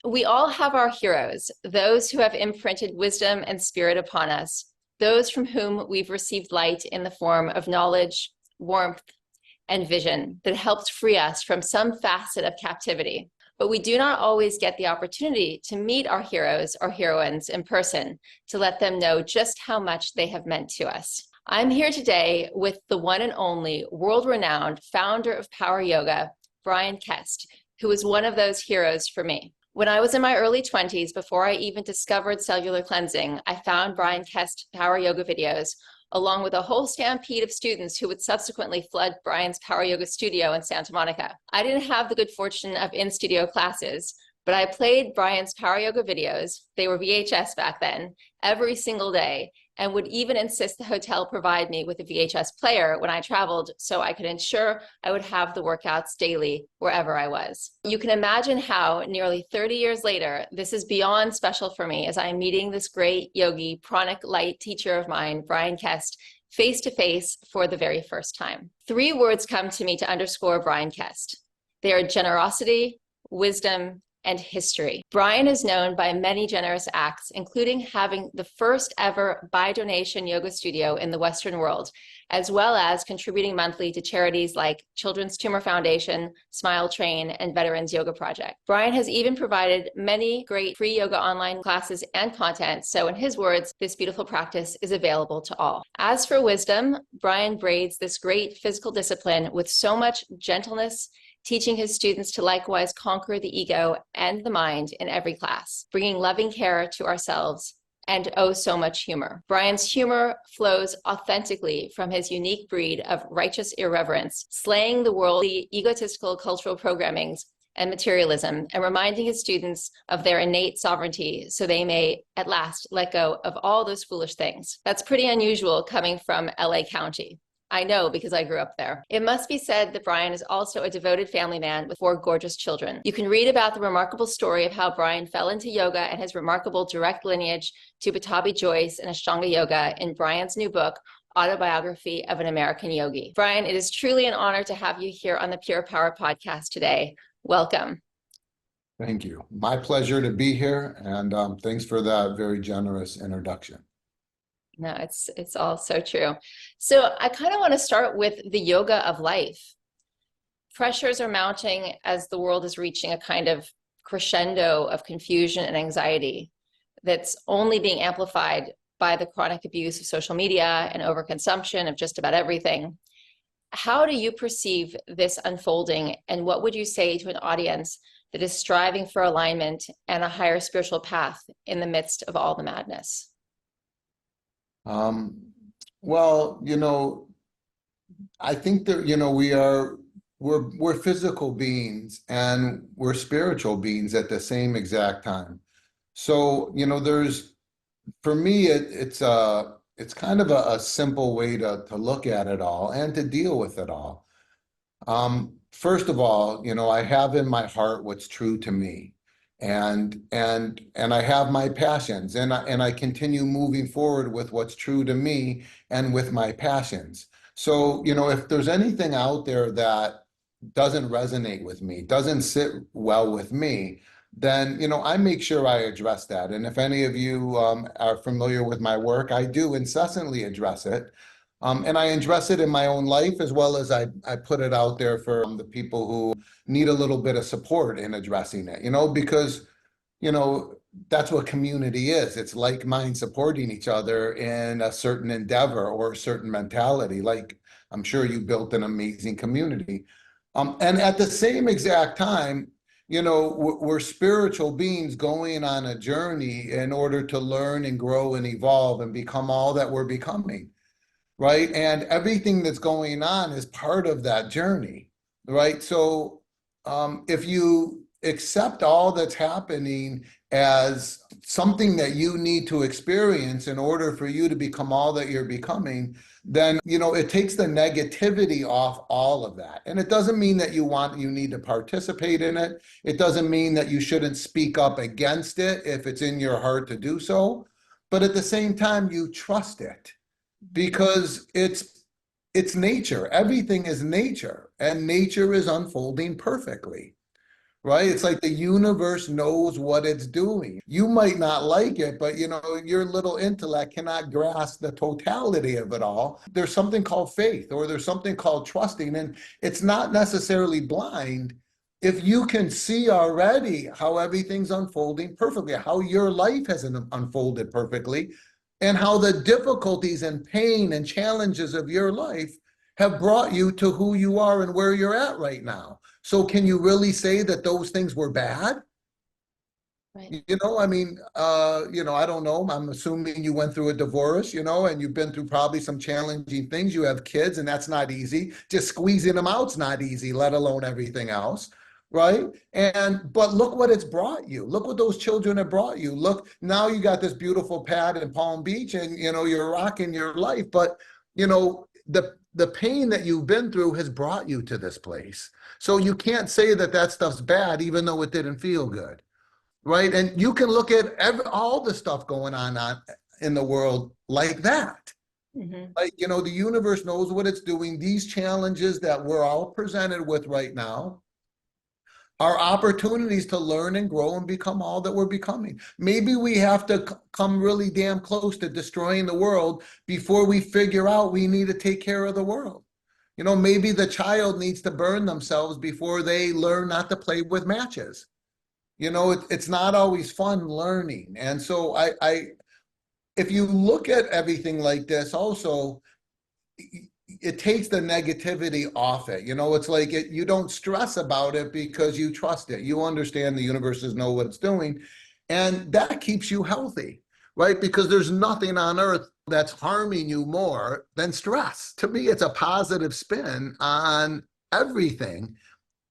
We all have our heroes, those who have imprinted wisdom and spirit upon us, those from whom we've received light in the form of knowledge, warmth, and vision that helped free us from some facet of captivity. But we do not always get the opportunity to meet our heroes or heroines in person to let them know just how much they have meant to us. I'm here today with the one and only world-renowned founder of Power Yoga, Bryan Kest, who was one of those heroes for me. When I was in my early 20s, before I even discovered cellular cleansing, I found Bryan Kest Power Yoga videos, along with a whole stampede of students who would subsequently flood Bryan's Power Yoga studio in Santa Monica. I didn't have the good fortune of in-studio classes, but I played Bryan's Power Yoga videos, they were VHS back then, every single day, and would even insist the hotel provide me with a VHS player when I traveled so I could ensure I would have the workouts daily wherever I was. You can imagine how nearly 30 years later, this is beyond special for me as I'm meeting this great yogi, pranic light teacher of mine, Bryan Kest, face to face for the very first time. 3 words come to me to underscore Bryan Kest. They are generosity, wisdom, and history. Bryan is known by many generous acts, including having the first ever by-donation yoga studio in the Western world, as well as contributing monthly to charities like Children's Tumor Foundation, Smile Train, and Veterans Yoga Project. Bryan has even provided many great free yoga online classes and content, so in his words, this beautiful practice is available to all. As for wisdom, Bryan braids this great physical discipline with so much gentleness, teaching his students to likewise conquer the ego and the mind in every class, bringing loving care to ourselves and oh so much humor. Bryan's humor flows authentically from his unique breed of righteous irreverence, slaying the worldly egotistical cultural programmings and materialism, and reminding his students of their innate sovereignty so they may at last let go of all those foolish things. That's pretty unusual coming from LA County. I know because I grew up there. It must be said that Bryan is also a devoted family man with 4 gorgeous children. You can read about the remarkable story of how Bryan fell into yoga and his remarkable direct lineage to Pattabhi Jois and Ashtanga Yoga in Bryan's new book, Autobiography of an American Yogi. Bryan, it is truly an honor to have you here on the Pure Power podcast today. Welcome. Thank you. My pleasure to be here, and thanks for that very generous introduction. No, it's all so true. So I kind of want to start with the yoga of life. Pressures are mounting as the world is reaching a kind of crescendo of confusion and anxiety that's only being amplified by the chronic abuse of social media and overconsumption of just about everything. How do you perceive this unfolding, and what would you say to an audience that is striving for alignment and a higher spiritual path in the midst of all the madness? Well, I think that, we're physical beings and we're spiritual beings at the same exact time. So, for me, it's kind of a simple way to look at it all and to deal with it all. First of all, I have in my heart what's true to me. And I have my passions, and I continue moving forward with what's true to me and with my passions. So, if there's anything out there that doesn't resonate with me, doesn't sit well with me, then, I make sure I address that. And if any of you are familiar with my work, I do incessantly address it. And I address it in my own life, as well as I put it out there for the people who need a little bit of support in addressing it, because, that's what community is. It's like mind supporting each other in a certain endeavor or a certain mentality. Like, I'm sure you built an amazing community. And at the same exact time, we're spiritual beings going on a journey in order to learn and grow and evolve and become all that we're becoming. Right? And everything that's going on is part of that journey, right? So if you accept all that's happening as something that you need to experience in order for you to become all that you're becoming, then, it takes the negativity off all of that. And it doesn't mean that you need to participate in it. It doesn't mean that you shouldn't speak up against it if it's in your heart to do so. But at the same time, you trust it. Because it's nature. Everything is nature, and nature is unfolding perfectly, right? It's like the universe knows what it's doing. You might not like it, but you know, your little intellect cannot grasp the totality of it all. There's something called faith, or there's something called trusting, and it's not necessarily blind. If you can see already how everything's unfolding perfectly, how your life has unfolded perfectly, and how the difficulties and pain and challenges of your life have brought you to who you are and where you're at right now. So can you really say that those things were bad? Right. You know, I mean, I don't know. I'm assuming you went through a divorce, and you've been through probably some challenging things. You have kids, and that's not easy. Just squeezing them out's not easy, let alone everything else, right? But look what it's brought you. Look what those children have brought you. Look, now you got this beautiful pad in Palm Beach, and you're rocking your life. But the pain that you've been through has brought you to this place. So you can't say that that stuff's bad, even though it didn't feel good. Right. And you can look at all the stuff going on in the world like that. Mm-hmm. Like, the universe knows what it's doing. These challenges that we're all presented with right now are opportunities to learn and grow and become all that we're becoming. Maybe we have to come really damn close to destroying the world before we figure out we need to take care of the world. Maybe the child needs to burn themselves before they learn not to play with matches. It's not always fun learning. And so if you look at everything like this, also, it takes the negativity off it. It's like you don't stress about it because you trust it. You understand the universes know what it's doing. And that keeps you healthy, right? Because there's nothing on earth that's harming you more than stress. To me, it's a positive spin on everything,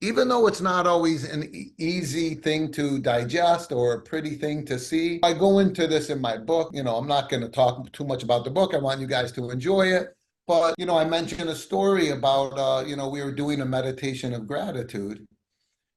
even though it's not always an easy thing to digest or a pretty thing to see. I go into this in my book. I'm not going to talk too much about the book. I want you guys to enjoy it. But, I mentioned a story about, we were doing a meditation of gratitude.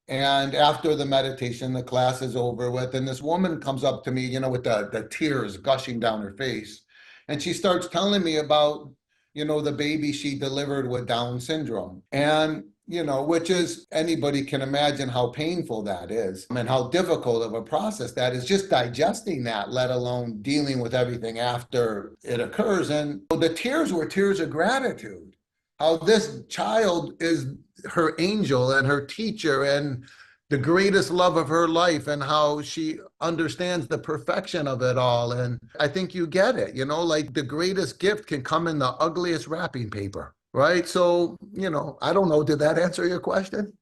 And after the meditation, the class is over with. And this woman comes up to me, with the tears gushing down her face. And she starts telling me about, the baby she delivered with Down syndrome. And, which is, anybody can imagine how painful that is and how difficult of a process that is, just digesting that, let alone dealing with everything after it occurs. And the tears were tears of gratitude. How this child is her angel and her teacher and the greatest love of her life, and how she understands the perfection of it all. And I think you get it, like the greatest gift can come in the ugliest wrapping paper, right? So, I don't know, did that answer your question?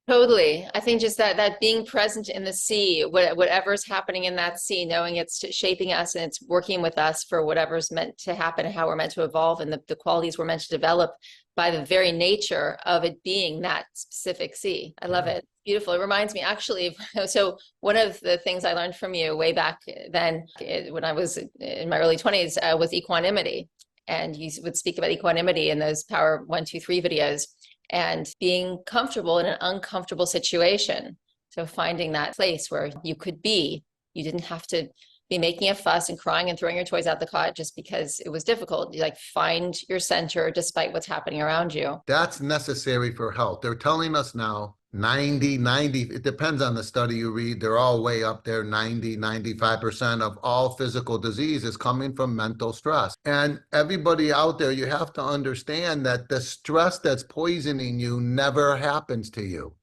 Totally. I think just that being present in the sea, whatever's happening in that sea, knowing it's shaping us and it's working with us for whatever's meant to happen and how we're meant to evolve and the qualities we're meant to develop by the very nature of it being that specific sea. I love it. Beautiful. It reminds me actually so one of the things I learned from you way back then when I was in my early 20s was equanimity. And you would speak about equanimity in those Power 1, 2, 3 videos, and being comfortable in an uncomfortable situation. So finding that place where you could be, you didn't have to be making a fuss and crying and throwing your toys out the cot just because it was difficult. You find your center despite what's happening around you. That's necessary for health. They're telling us now 90, it depends on the study you read. They're all way up there. 95% of all physical disease is coming from mental stress. And everybody out there, you have to understand that the stress that's poisoning you never happens to you.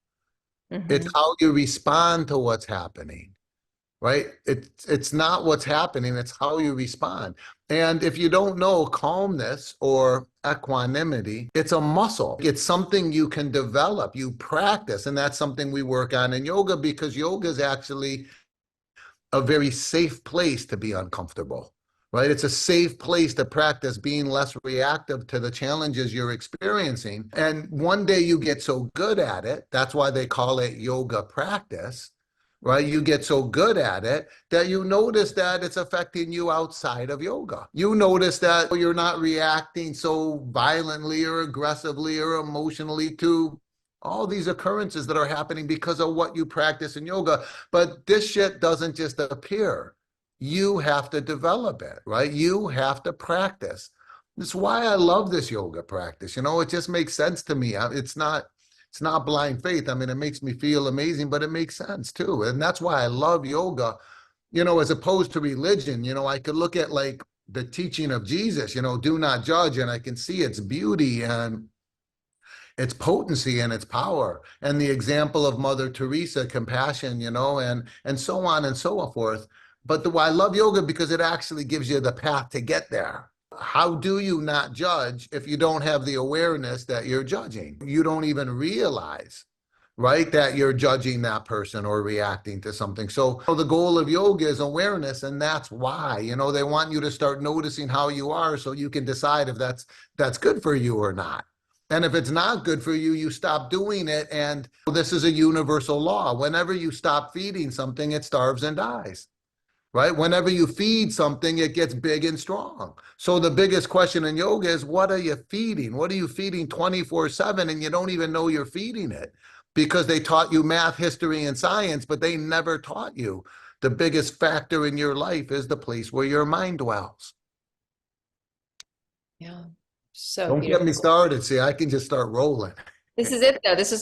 Mm-hmm. It's how you respond to what's happening. Right? It's not what's happening, it's how you respond. And if you don't know calmness or equanimity, it's a muscle. It's something you can develop, you practice. And that's something we work on in yoga, because yoga is actually a very safe place to be uncomfortable. Right? It's a safe place to practice being less reactive to the challenges you're experiencing. And one day you get so good at it, that's why they call it yoga practice, right? You get so good at it that you notice that it's affecting you outside of yoga. You notice that you're not reacting so violently or aggressively or emotionally to all these occurrences that are happening because of what you practice in yoga. But this shit doesn't just appear. You have to develop it, right? You have to practice. That's why I love this yoga practice. It just makes sense to me. It's not It's not blind faith. I mean, it makes me feel amazing, but it makes sense too. And that's why I love yoga, as opposed to religion. I could look at like the teaching of Jesus, do not judge, and I can see its beauty and its potency and its power, and the example of Mother Teresa, compassion, and so on and so forth. But I love yoga because it actually gives you the path to get there. How do you not judge if you don't have the awareness that you're judging? You don't even realize, right, that you're judging that person or reacting to something. So the goal of yoga is awareness, and that's why, they want you to start noticing how you are so you can decide if that's good for you or not. And if it's not good for you, you stop doing it. And this is a universal law. Whenever you stop feeding something, it starves and dies, right? Whenever you feed something, it gets big and strong. So the biggest question in yoga is, what are you feeding? What are you feeding 24/7? And you don't even know you're feeding it because they taught you math, history, and science, but they never taught you the biggest factor in your life is the place where your mind dwells. Yeah. So Don't beautiful. get me started. See, I can just start rolling. This is it though. This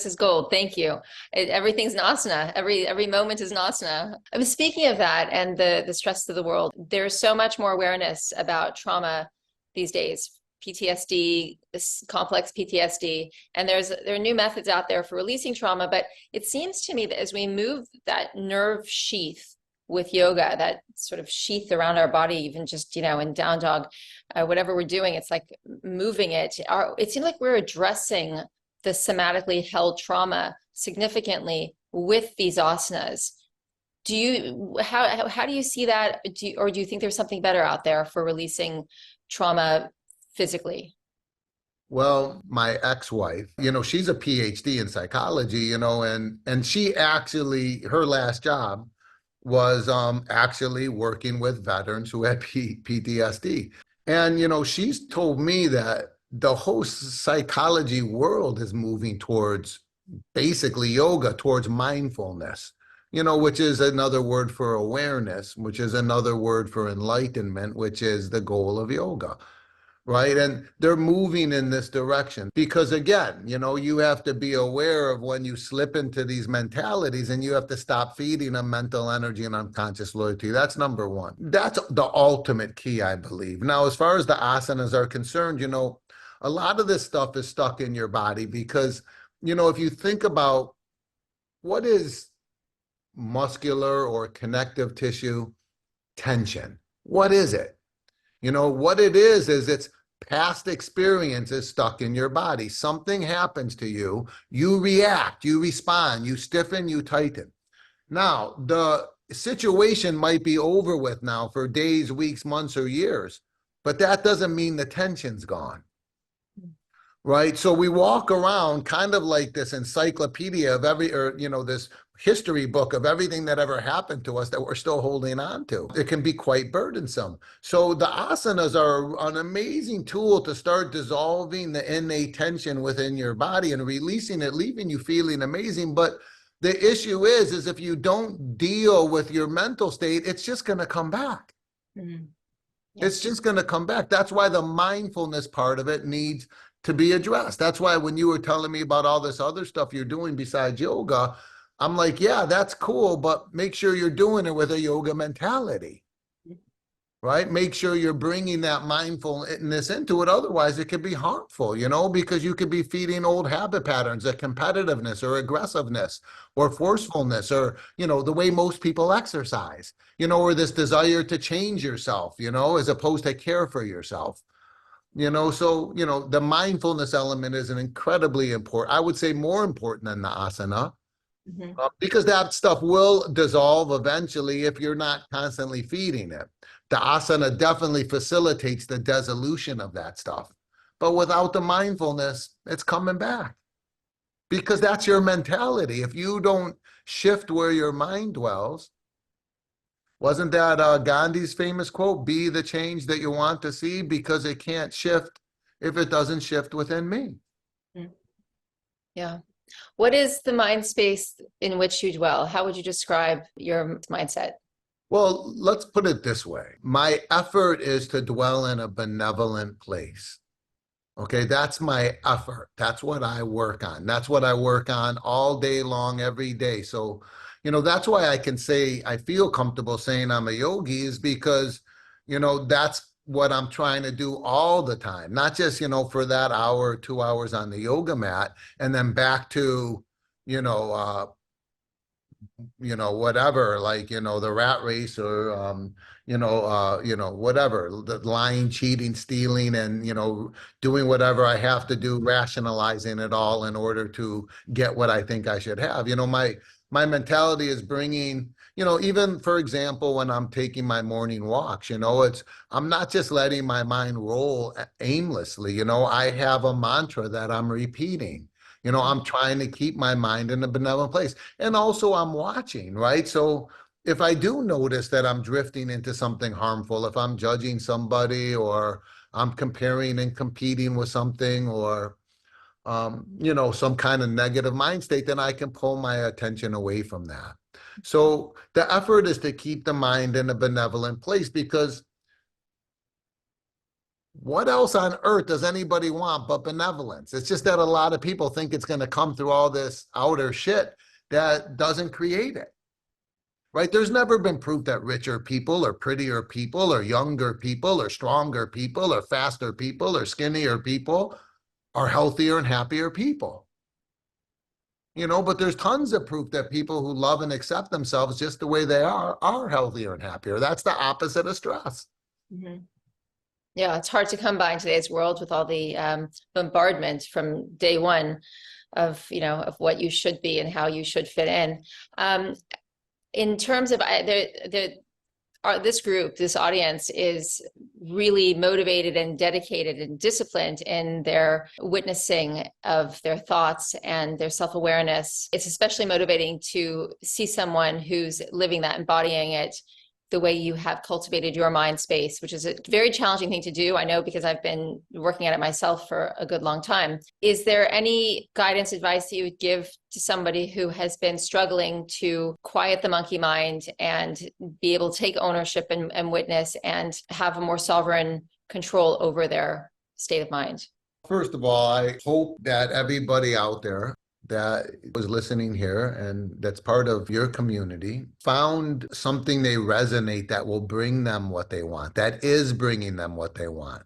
is gold. Thank you. Everything's an asana. Every moment is an asana. I was speaking of that and the stress of the world. There's so much more awareness about trauma these days. PTSD, this complex PTSD, and there are new methods out there for releasing trauma. But it seems to me that as we move that nerve sheath with yoga, that sort of sheath around our body, even just in down dog, whatever we're doing, it's like moving it. It seems like we're addressing the somatically held trauma significantly with these asanas. How do you see that? Or do you think there's something better out there for releasing trauma physically? Well, my ex-wife, she's a PhD in psychology, and she actually, her last job was actually working with veterans who had PTSD. And, she's told me that the whole psychology world is moving towards basically yoga, towards mindfulness, which is another word for awareness, which is another word for enlightenment, which is the goal of yoga. Right. And they're moving in this direction because, again, you have to be aware of when you slip into these mentalities and you have to stop feeding them mental energy and unconscious loyalty. That's number one. That's the ultimate key, I believe. Now, as far as the asanas are concerned, a lot of this stuff is stuck in your body because, if you think about what is muscular or connective tissue tension, what is it? What it is it's past experiences stuck in your body. Something happens to you, you react, you respond, you stiffen, you tighten. Now, the situation might be over with now for days, weeks, months, or years, but that doesn't mean the tension's gone. Right. So we walk around kind of like this encyclopedia of this history book of everything that ever happened to us that we're still holding on to. It can be quite burdensome. So the asanas are an amazing tool to start dissolving the innate tension within your body and releasing it, leaving you feeling amazing. But the issue is if you don't deal with your mental state, it's just going to come back. Mm-hmm. Yeah. It's just going to come back. That's why the mindfulness part of it needs to be addressed. That's why when you were telling me about all this other stuff you're doing besides yoga, I'm like, yeah, that's cool, but make sure you're doing it with a yoga mentality, right? Make sure you're bringing that mindfulness into it. Otherwise, it could be harmful, because you could be feeding old habit patterns of competitiveness or aggressiveness or forcefulness or, the way most people exercise, or this desire to change yourself, as opposed to care for yourself. So, the mindfulness element is an incredibly important, I would say more important than the asana, because that stuff will dissolve eventually if you're not constantly feeding it. The asana definitely facilitates the dissolution of that stuff. But without the mindfulness, it's coming back because that's your mentality. If you don't shift where your mind dwells, wasn't that Gandhi's famous quote, be the change that you want to see, because it can't shift if it doesn't shift within me. Yeah. What is the mind space in which you dwell? How would you describe your mindset? Well, let's put it this way. My effort is to dwell in a benevolent place. Okay, that's my effort. That's what I work on. That's what I work on all day long, every day. So, that's why I can say I feel comfortable saying I'm a yogi is because, that's what I'm trying to do all the time. Not just, for that hour, 2 hours on the yoga mat and then back to, you know, uh, whatever, like, the rat race or, whatever, the lying, cheating, stealing, and, doing whatever I have to do, rationalizing it all in order to get what I think I should have. My mentality is bringing, even for example, when I'm taking my morning walks, I'm not just letting my mind roll aimlessly. I have a mantra that I'm repeating. I'm trying to keep my mind in a benevolent place. And also I'm watching, right? So if I do notice that I'm drifting into something harmful, if I'm judging somebody or I'm comparing and competing with something or, some kind of negative mind state, then I can pull my attention away from that. So the effort is to keep the mind in a benevolent place because what else on earth does anybody want but benevolence? It's just that a lot of people think it's going to come through all this outer shit that doesn't create it. Right? There's never been proof that richer people or prettier people or younger people or stronger people or faster people or skinnier people are healthier and happier people. But there's tons of proof that people who love and accept themselves just the way they are healthier and happier. That's the opposite of stress. Mm-hmm. Yeah, it's hard to come by in today's world with all the bombardment from day one of, of what you should be and how you should fit in. In terms of this group, this audience is really motivated and dedicated and disciplined in their witnessing of their thoughts and their self-awareness. It's especially motivating to see someone who's living that, embodying it the way you have cultivated your mind space, which is a very challenging thing to do. I know because I've been working at it myself for a good long time. Is there any guidance, advice that you would give to somebody who has been struggling to quiet the monkey mind and be able to take ownership and witness and have a more sovereign control over their state of mind? First of all, I hope that everybody out there that was listening here and that's part of your community found something they resonate that will bring them what they want, that is bringing them what they want.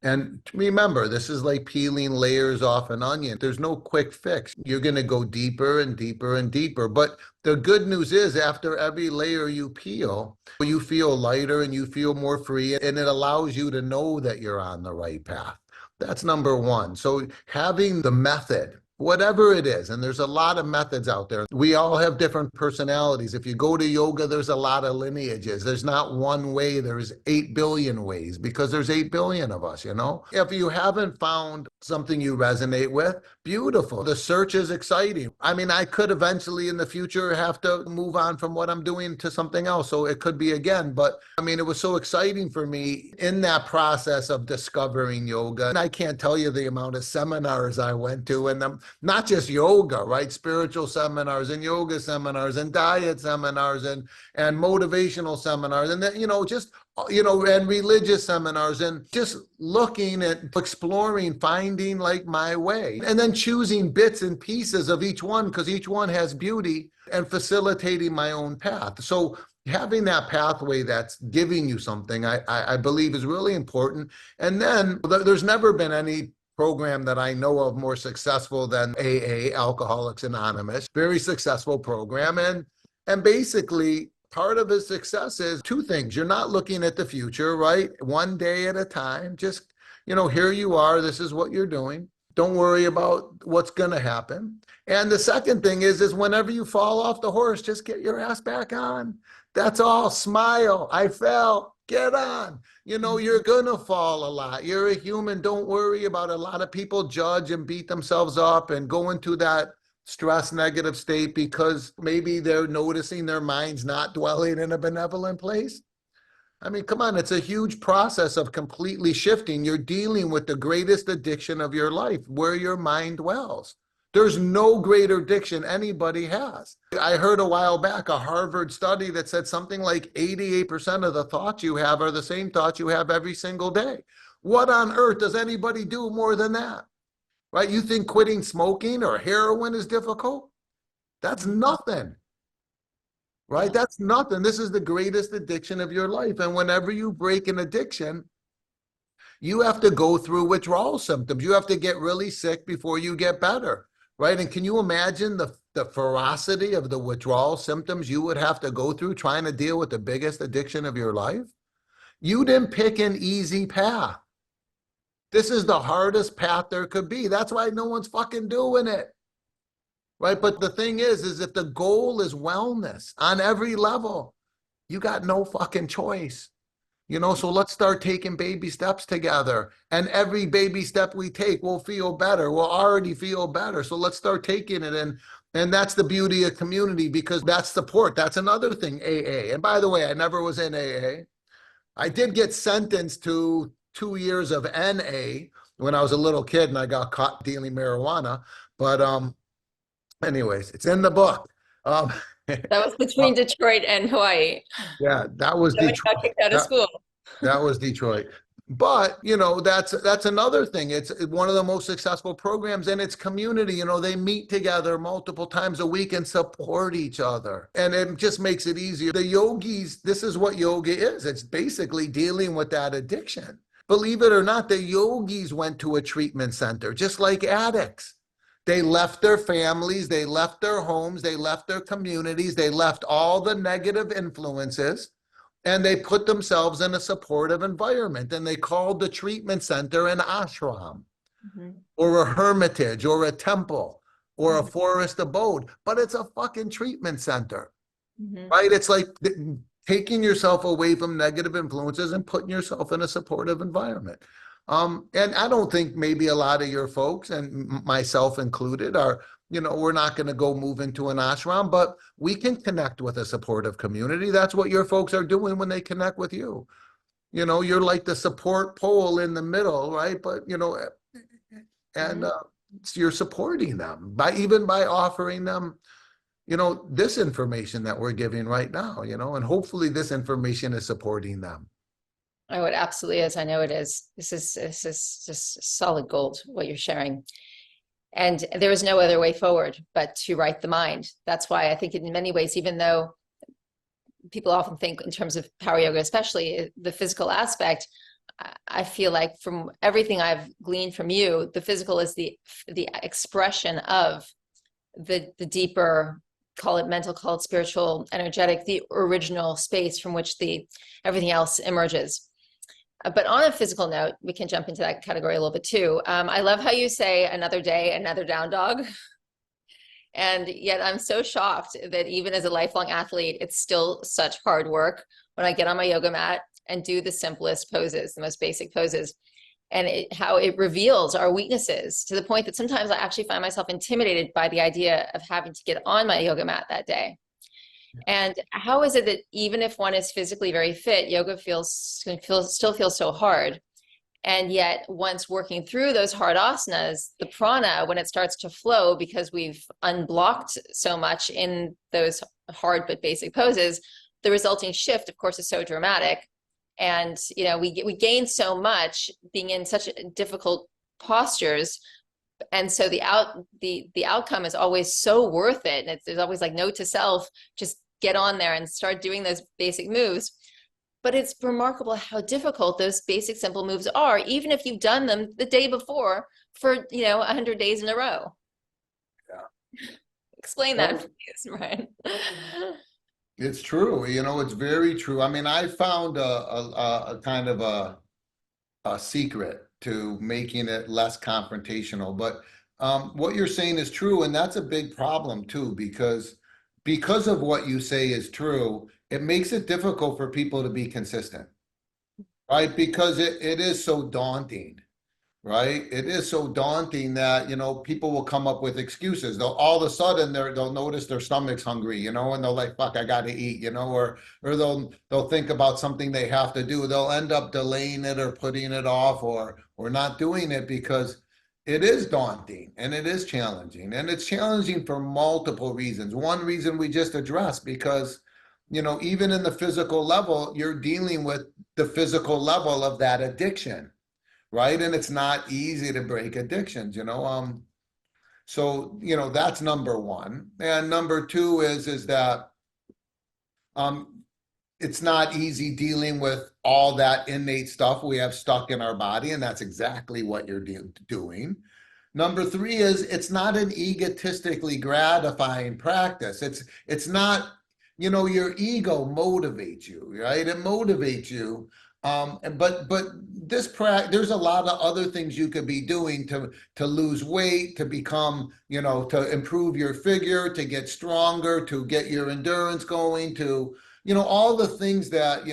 And remember, this is like peeling layers off an onion. There's no quick fix. You're going to go deeper and deeper and deeper. But the good news is after every layer you peel, you feel lighter and you feel more free, and it allows you to know that you're on the right path. That's number one. So having the method, whatever it is, and there's a lot of methods out there. We all have different personalities. If you go to yoga, there's a lot of lineages. There's not one way. There's 8 billion ways because there's 8 billion of us, If you haven't found something you resonate with, beautiful. The search is exciting. I mean, I could eventually in the future have to move on from what I'm doing to something else. So it could be again, but I mean, it was so exciting for me in that process of discovering yoga. And I can't tell you the amount of seminars I went to and not just yoga, right? Spiritual seminars and yoga seminars and diet seminars and motivational seminars and then, and religious seminars and just looking at exploring, finding like my way and then choosing bits and pieces of each one because each one has beauty and facilitating my own path. So having that pathway that's giving you something, I believe is really important. And then there's never been any program that I know of more successful than AA, Alcoholics Anonymous. Very successful program. And basically, part of its success is two things. You're not looking at the future, right? One day at a time. Just, here you are. This is what you're doing. Don't worry about what's going to happen. And the second thing is whenever you fall off the horse, just get your ass back on. That's all. Smile. I fell. Get on. You're going to fall a lot. You're a human. Don't worry about it. A lot of people judge and beat themselves up and go into that stress negative state because maybe they're noticing their mind's not dwelling in a benevolent place. I mean, come on, it's a huge process of completely shifting. You're dealing with the greatest addiction of your life, where your mind dwells. There's no greater addiction anybody has. I heard a while back a Harvard study that said something like 88% of the thoughts you have are the same thoughts you have every single day. What on earth does anybody do more than that? Right? You think quitting smoking or heroin is difficult? That's nothing. Right? That's nothing. This is the greatest addiction of your life. And whenever you break an addiction, you have to go through withdrawal symptoms. You have to get really sick before you get better. Right? And can you imagine the ferocity of the withdrawal symptoms you would have to go through trying to deal with the biggest addiction of your life? You didn't pick an easy path. This is the hardest path there could be. That's why no one's fucking doing it. Right? But the thing is if the goal is wellness on every level, you got no fucking choice. So let's start taking baby steps together. And every baby step we take, we'll feel better. We'll already feel better. So let's start taking it. And that's the beauty of community, because that's support. That's another thing, AA. And by the way, I never was in AA. I did get sentenced to 2 years of NA when I was a little kid and I got caught dealing marijuana. But anyways, it's in the book. That was between Detroit and Hawaii. Yeah, that was Nobody Detroit. got kicked out of school. That was Detroit. But, that's another thing. It's one of the most successful programs, and it's community. They meet together multiple times a week and support each other. And it just makes it easier. The yogis, this is what yoga is. It's basically dealing with that addiction. Believe it or not, the yogis went to a treatment center, just like addicts. They left their families, they left their homes, they left their communities, they left all the negative influences, and they put themselves in a supportive environment. And they called the treatment center an ashram, or a hermitage, or a temple, or a forest abode. But it's a fucking treatment center, right? It's like taking yourself away from negative influences and putting yourself in a supportive environment. And I don't think maybe a lot of your folks, and myself included, are, we're not going to go move into an ashram, but we can connect with a supportive community. That's what your folks are doing when they connect with you. You're like the support pole in the middle, right? But, and you're supporting them by offering them, this information that we're giving right now, and hopefully this information is supporting them. Oh, it absolutely is. I know it is. This is just solid gold, what you're sharing. And there is no other way forward but to right the mind. That's why I think in many ways, even though people often think in terms of power yoga, especially the physical aspect, I feel like from everything I've gleaned from you, the physical is the expression of the deeper, call it mental, call it spiritual, energetic, the original space from which everything else emerges. But on a physical note, we can jump into that category a little bit too. I love how you say another day, another down dog. And yet I'm so shocked that even as a lifelong athlete, it's still such hard work when I get on my yoga mat and do the simplest poses, the most basic poses, and how it reveals our weaknesses to the point that sometimes I actually find myself intimidated by the idea of having to get on my yoga mat that day. And how is it that even if one is physically very fit, yoga still feels so hard? And yet once working through those hard asanas, the prana, when it starts to flow, because we've unblocked so much in those hard but basic poses, the resulting shift, of course, is so dramatic. And, we gain so much being in such difficult postures. And so the outcome is always so worth it. And there's always like note to self, just get on there and start doing those basic moves. But it's remarkable how difficult those basic, simple moves are, even if you've done them the day before for, 100 days in a row. Yeah. Explain that, please, Bryan. It's true. It's very true. I mean, I found a kind of a secret to making it less confrontational. But what you're saying is true, and that's a big problem too, because of what you say is true, it makes it difficult for people to be consistent, right? Because it is so daunting, right? It is so daunting that, people will come up with excuses. All of a sudden they'll notice their stomach's hungry, and they're like, fuck, I got to eat, or they'll think about something they have to do. They'll end up delaying it or putting it off or not doing it because it is daunting and it is challenging, and it's challenging for multiple reasons. One reason we just addressed, because, even in the physical level, you're dealing with the physical level of that addiction. right? And it's not easy to break addictions, so, that's number one. And number two is that um, it's not easy dealing with all that innate stuff we have stuck in our body, and that's exactly what you're doing. Number three is it's not an egotistically gratifying practice. It's not, your ego motivates you, right? It motivates you. But there's a lot of other things you could be doing to lose weight, to become, to improve your figure, to get stronger, to get your endurance going, to, all the things that,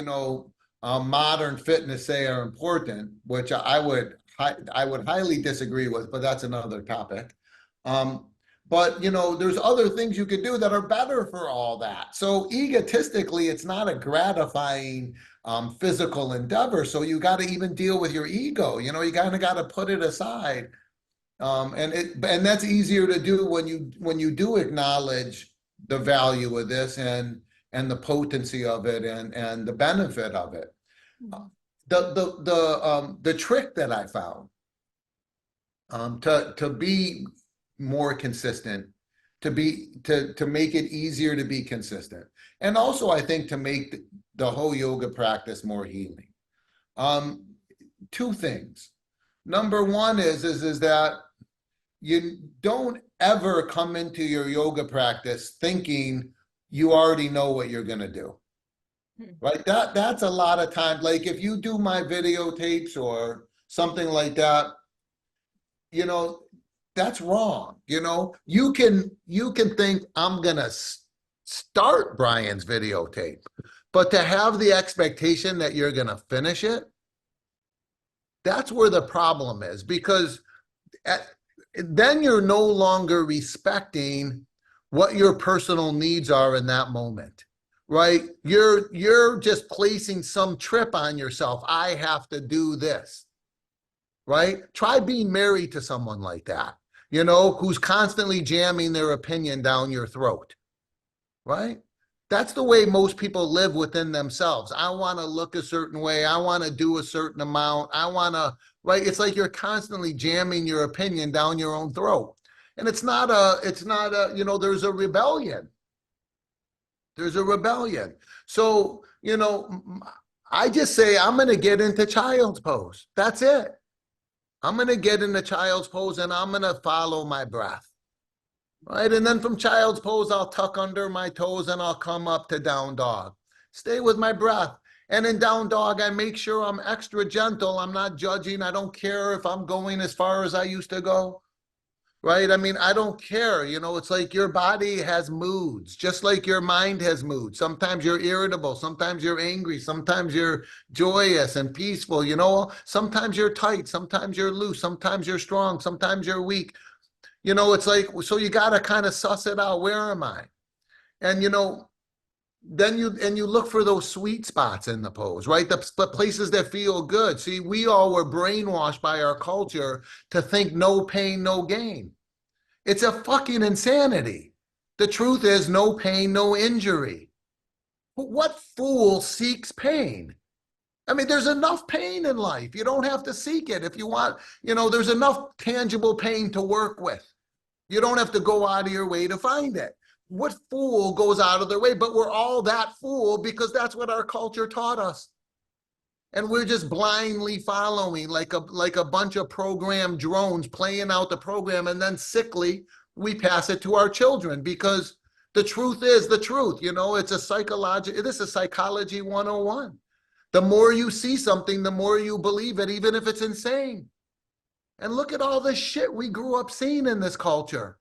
modern fitness say are important, which I would highly disagree with, but that's another topic. But there's other things you could do that are better for all that. So egotistically, it's not a gratifying physical endeavor. So you got to even deal with your ego. You kind of got to put it aside. And that's easier to do when you do acknowledge the value of this and the potency of it and the benefit of it. The trick that I found to be more consistent, to make it easier to be consistent, and also I think to make the whole yoga practice more healing. Two things. Number one is that you don't ever come into your yoga practice thinking you already know what you're going to do. Right? That's a lot of time. Like if you do my videotapes or something like that, that's wrong. You can think I'm gonna start Bryan's videotape, but to have the expectation that you're gonna finish it, that's where the problem is, because then you're no longer respecting what your personal needs are in that moment. Right? You're just placing some trip on yourself. I have to do this. Right? Try being married to someone like that, who's constantly jamming their opinion down your throat. Right? That's the way most people live within themselves. I want to look a certain way. I want to do a certain amount. Right? It's like you're constantly jamming your opinion down your own throat. And it's not there's a rebellion. There's a rebellion. So, I just say, I'm going to get into child's pose. That's it. I'm going to get into child's pose and I'm going to follow my breath. Right? And then from child's pose, I'll tuck under my toes and I'll come up to down dog. Stay with my breath. And in down dog, I make sure I'm extra gentle. I'm not judging. I don't care if I'm going as far as I used to go. Right? I mean, I don't care. It's like your body has moods, just like your mind has moods. Sometimes you're irritable. Sometimes you're angry. Sometimes you're joyous and peaceful. Sometimes you're tight. Sometimes you're loose. Sometimes you're strong. Sometimes you're weak. It's like, so you got to kind of suss it out. Where am I? And, then you look for those sweet spots in the pose, right? The places that feel good. See, we all were brainwashed by our culture to think no pain, no gain. It's a fucking insanity. The truth is no pain, no injury. What fool seeks pain? I mean, there's enough pain in life. You don't have to seek it. If you want, there's enough tangible pain to work with. You don't have to go out of your way to find it. What fool goes out of their way? But we're all that fool because that's what our culture taught us. And we're just blindly following like a bunch of programmed drones playing out the program, and then sickly, we pass it to our children because the truth is the truth. It's this is psychology 101. The more you see something, the more you believe it, even if it's insane. And look at all the shit we grew up seeing in this culture.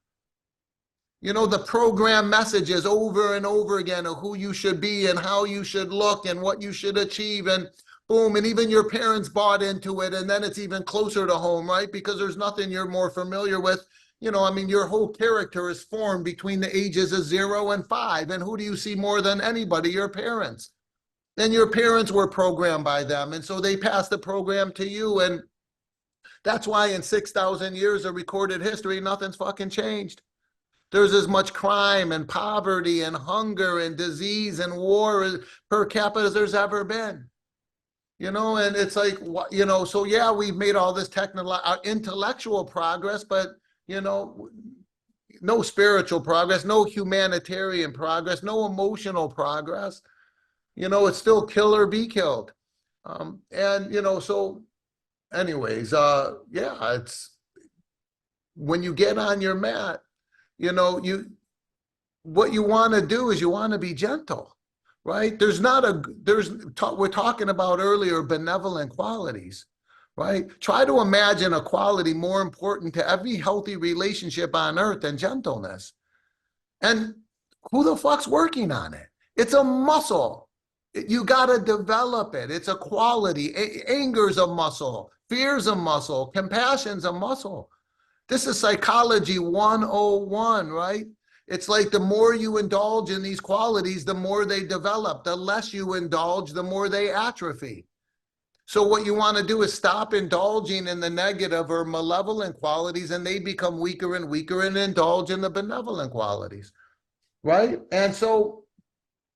The program messages over and over again of who you should be and how you should look and what you should achieve, and boom, and even your parents bought into it, and then it's even closer to home, right? Because there's nothing you're more familiar with. Your whole character is formed between the ages of 0 and 5, and who do you see more than anybody? Your parents. And your parents were programmed by them, and so they passed the program to you, and that's why in 6,000 years of recorded history, nothing's fucking changed. There's as much crime and poverty and hunger and disease and war per capita as there's ever been. and it's like, so yeah, we've made all this intellectual progress, but, no spiritual progress, no humanitarian progress, no emotional progress. It's still kill or be killed. So anyways, yeah, it's when you get on your mat, what you want to do is you want to be gentle, right? We're talking about earlier benevolent qualities, right? Try to imagine a quality more important to every healthy relationship on earth than gentleness. And who the fuck's working on it? It's a muscle. You got to develop it. It's a quality. Anger's a muscle. Fear's a muscle. Compassion's a muscle. This is psychology 101, right? It's like the more you indulge in these qualities, the more they develop. The less you indulge, the more they atrophy. So what you want to do is stop indulging in the negative or malevolent qualities, and they become weaker and weaker, and indulge in the benevolent qualities, right? And so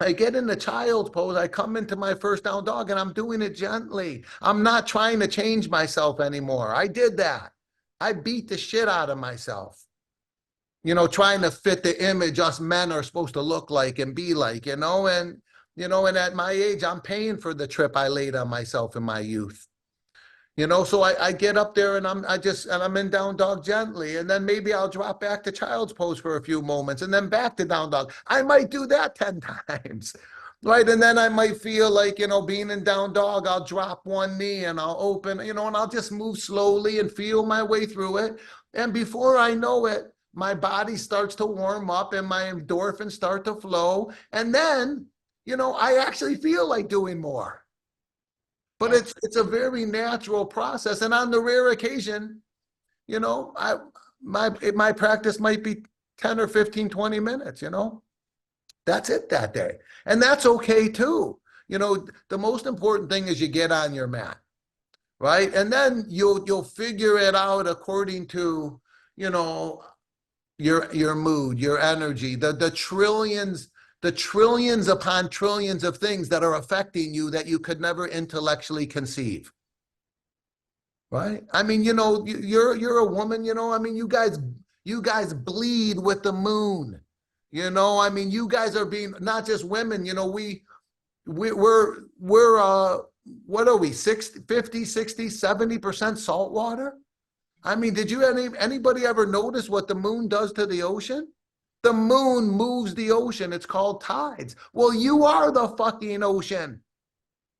I get in the child's pose, I come into my first down dog, and I'm doing it gently. I'm not trying to change myself anymore. I did that. I beat the shit out of myself, trying to fit the image us men are supposed to look like and be like, and at my age, I'm paying for the trip I laid on myself in my youth. So I get up there and I'm in down dog gently, and then maybe I'll drop back to child's pose for a few moments, and then back to down dog. I might do that 10 times, right? And then I might feel like, being in down dog, I'll drop one knee and I'll open, and I'll just move slowly and feel my way through it. And before I know it, my body starts to warm up and my endorphins start to flow. And then, I actually feel like doing more. But it's a very natural process. And on the rare occasion, my practice might be 10 or 15, 20 minutes, That's it that day. And that's okay too. The most important thing is you get on your mat, right? And then you'll figure it out according to, your mood, your energy, the trillions upon trillions of things that are affecting you that you could never intellectually conceive. Right? I mean, you're a woman, I mean, you guys bleed with the moon. I mean, you guys are being, not just women, we're what are we, 60, 50, 60, 70% salt water? I mean, did anybody ever notice what the moon does to the ocean? The moon moves the ocean. It's called tides. Well, you are the fucking ocean.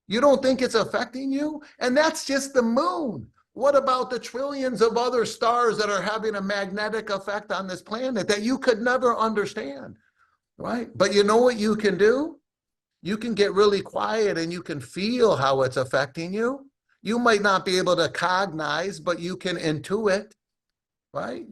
You don't think it's affecting you? And that's just the moon. What about the trillions of other stars that are having a magnetic effect on this planet that you could never understand, right? But you know what you can do? You can get really quiet and you can feel how it's affecting you. You might not be able to cognize, but you can intuit, right?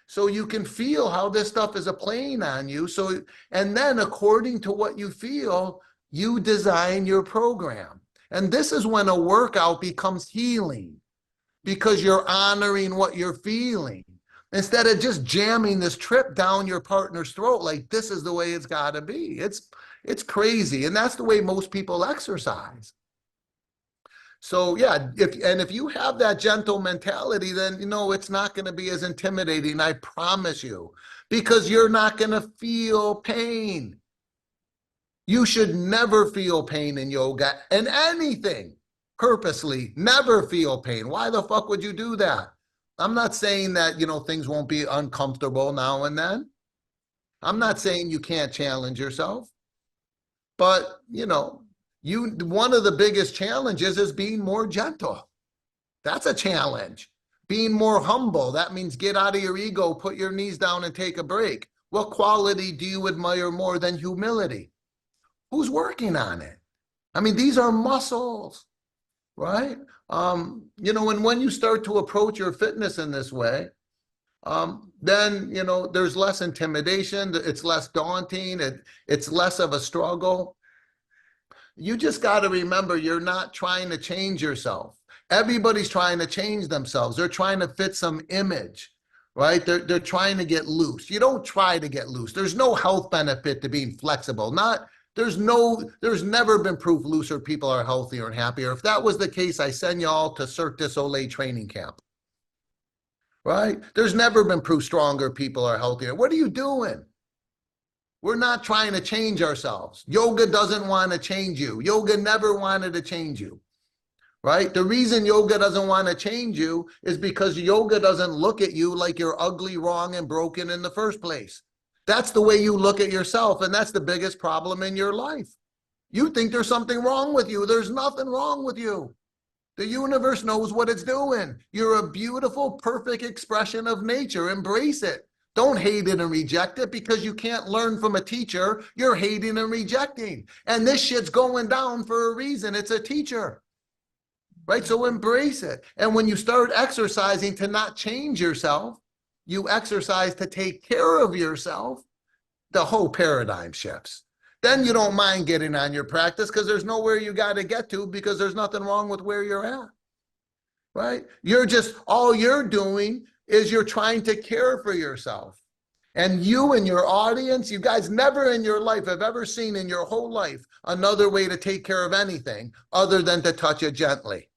So you can feel how this stuff is playing on you. So, and then according to what you feel, you design your program. And this is when a workout becomes healing, because you're honoring what you're feeling instead of just jamming this trip down your partner's throat like this is the way it's got to be. It's crazy. And that's the way most people exercise. So yeah, if you have that gentle mentality, then it's not going to be as intimidating, I promise you, because you're not going to feel pain. You should never feel pain in yoga and anything. Purposely never feel pain. Why the fuck would you do that? I'm not saying that things won't be uncomfortable now and then. I'm not saying you can't challenge yourself, but one of the biggest challenges is being more gentle. That's a challenge. Being more humble, that means get out of your ego, put your knees down and take a break. What quality do you admire more than humility? Who's working on it? I mean, these are muscles, right? And when you start to approach your fitness in this way, then, there's less intimidation, it's less daunting, it's less of a struggle. You just got to remember, you're not trying to change yourself. Everybody's trying to change themselves. They're trying to fit some image, right? They're trying to get loose. You don't try to get loose. There's no health benefit to being flexible. There's never been proof looser people are healthier and happier. If that was the case, I send you all to Cirque du Soleil training camp. Right? There's never been proof stronger people are healthier. What are you doing? We're not trying to change ourselves. Yoga doesn't want to change you. Yoga never wanted to change you. Right? The reason yoga doesn't want to change you is because yoga doesn't look at you like you're ugly, wrong, and broken in the first place. That's the way you look at yourself, and that's the biggest problem in your life. You think there's something wrong with you. There's nothing wrong with you. The universe knows what it's doing. You're a beautiful, perfect expression of nature. Embrace it. Don't hate it and reject it because you can't learn from a teacher. You're hating and rejecting. And this shit's going down for a reason. It's a teacher. Right? So embrace it. And when you start exercising to not change yourself, you exercise to take care of yourself, the whole paradigm shifts. Then you don't mind getting on your practice because there's nowhere you got to get to because there's nothing wrong with where you're at. Right? All you're doing is you're trying to care for yourself. And you and your audience, you guys never in your life have ever seen in your whole life another way to take care of anything other than to touch it gently.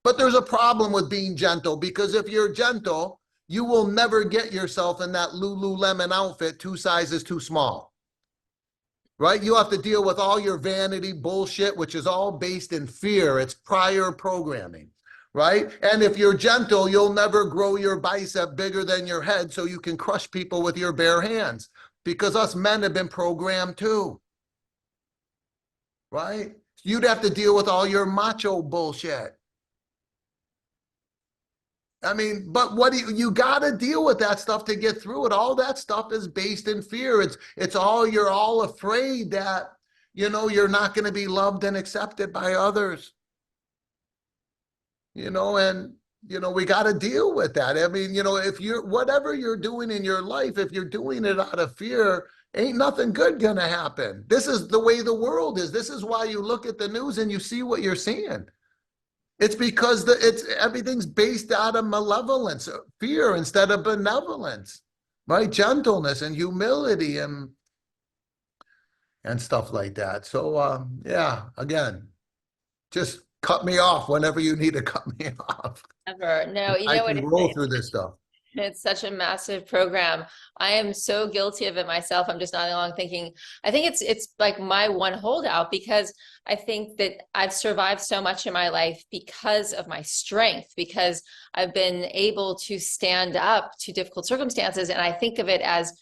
But there's a problem with being gentle because if you're gentle, you will never get yourself in that Lululemon outfit 2 sizes too small. Right? You have to deal with all your vanity bullshit, which is all based in fear. It's prior programming. Right? And if you're gentle, you'll never grow your bicep bigger than your head so you can crush people with your bare hands because us men have been programmed too. Right? You'd have to deal with all your macho bullshit. I mean, but you got to deal with that stuff to get through it. All that stuff is based in fear. You're all afraid that, you're not going to be loved and accepted by others. And we got to deal with that. I mean, if whatever you're doing in your life, if you're doing it out of fear, ain't nothing good going to happen. This is the way the world is. This is why you look at the news and you see what you're seeing. It's because everything's based out of malevolence, fear instead of benevolence, right? Gentleness and humility and stuff like that. So, again, just cut me off whenever you need to cut me off. Never. No, I can roll through this stuff. It's such a massive program. I am so guilty of it myself. I'm just nodding along thinking, I think it's like my one holdout because I think that I've survived so much in my life because of my strength, because I've been able to stand up to difficult circumstances. And I think of it as,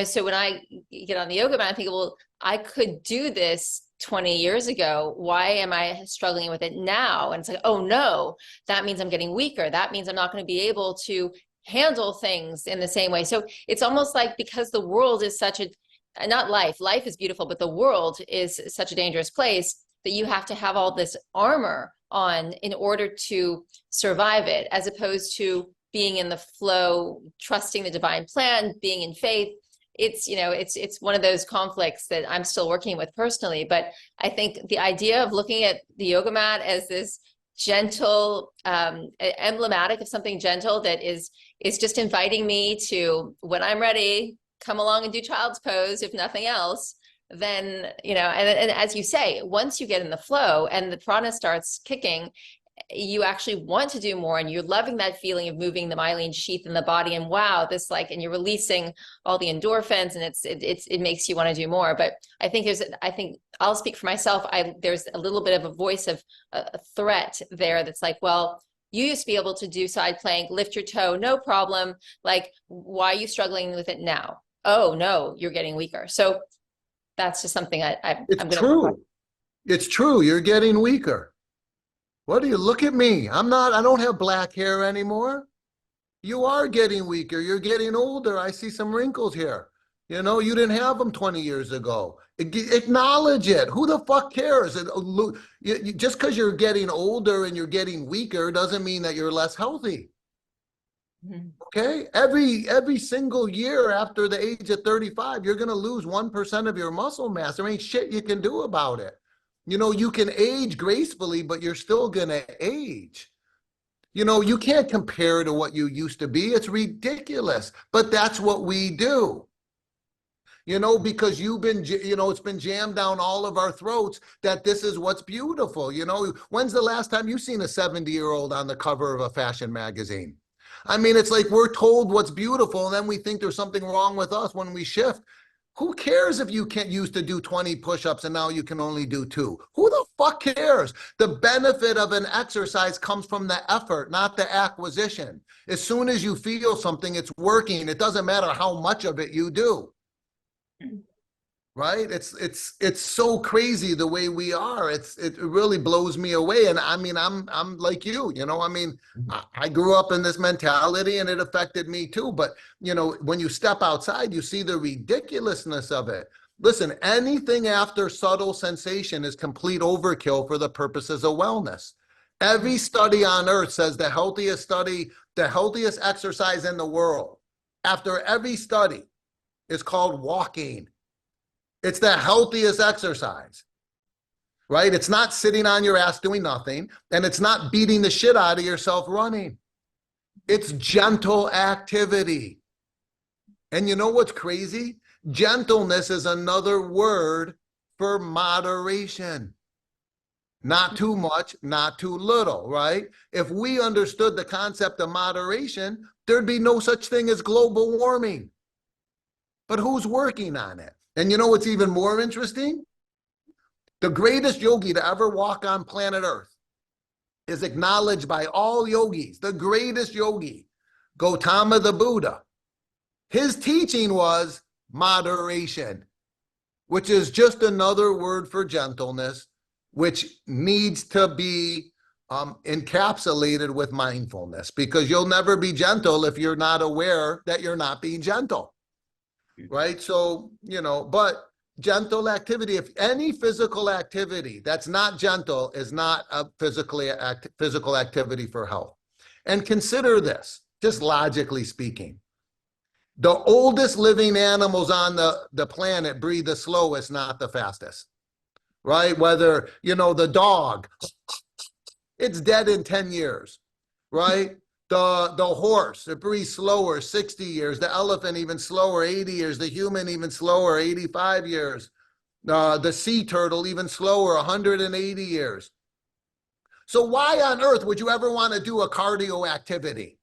so when I get on the yoga mat, I think, well, I could do this 20 years ago. Why am I struggling with it now? And it's like, oh no, that means I'm getting weaker. That means I'm not going to be able to handle things in the same way. So it's almost like because the world is not life is beautiful, but the world is such a dangerous place that you have to have all this armor on in order to survive it, as opposed to being in the flow, trusting the divine plan, being in faith. It's one of those conflicts that I'm still working with personally. But I think the idea of looking at the yoga mat as this gentle, emblematic of something gentle that is just inviting me to, when I'm ready, come along and do child's pose, if nothing else, then, and as you say, once you get in the flow and the prana starts kicking, you actually want to do more, and you're loving that feeling of moving the myelin sheath in the body, and wow, and you're releasing all the endorphins, and it makes you want to do more. But I think I'll speak for myself. There's a little bit of a voice of a threat there that's like, well, you used to be able to do side plank, lift your toe, no problem. Like, why are you struggling with it now? Oh no, you're getting weaker. So that's just something I'm going to. True. It's true. You're getting weaker. What do you look at me? I don't have black hair anymore. You are getting weaker. You're getting older. I see some wrinkles here. You didn't have them 20 years ago. Acknowledge it. Who the fuck cares? Just because you're getting older and you're getting weaker doesn't mean that you're less healthy. Mm-hmm. Okay? Every single year after the age of 35, you're going to lose 1% of your muscle mass. There ain't shit you can do about it. You can age gracefully, but you're still going to age. You can't compare to what you used to be. It's ridiculous, but that's what we do. because you've been, it's been jammed down all of our throats that this is what's beautiful. When's the last time you've seen a 70-year-old on the cover of a fashion magazine? I mean, it's like we're told what's beautiful, and then we think there's something wrong with us when we shift. Who cares if you can't used to do 20 push-ups and now you can only do 2? Who the fuck cares? The benefit of an exercise comes from the effort, not the acquisition. As soon as you feel something, it's working. It doesn't matter how much of it you do. Right? It's so crazy the way we are. It really blows me away. And I mean, I'm like you, I mean, I grew up in this mentality and it affected me too. But when you step outside, you see the ridiculousness of it. Listen, anything after subtle sensation is complete overkill for the purposes of wellness. Every study on earth says the healthiest exercise in the world, after every study, is called walking. It's the healthiest exercise, right? It's not sitting on your ass doing nothing, and it's not beating the shit out of yourself running. It's gentle activity. And you know what's crazy? Gentleness is another word for moderation. Not too much, not too little, right? If we understood the concept of moderation, there'd be no such thing as global warming. But who's working on it? And you know what's even more interesting? The greatest yogi to ever walk on planet Earth is acknowledged by all yogis. The greatest yogi, Gautama the Buddha. His teaching was moderation, which is just another word for gentleness, which needs to be encapsulated with mindfulness, because you'll never be gentle if you're not aware that you're not being gentle. Right? So, but gentle activity, if any physical activity that's not gentle is not a physical activity for health. And consider this, just logically speaking. The oldest living animals on the planet breathe the slowest, not the fastest. Right? Whether, the dog, it's dead in 10 years. Right? The horse, it breathes slower, 60 years. The elephant, even slower, 80 years. The human, even slower, 85 years. The sea turtle, even slower, 180 years. So why on earth would you ever want to do a cardio activity?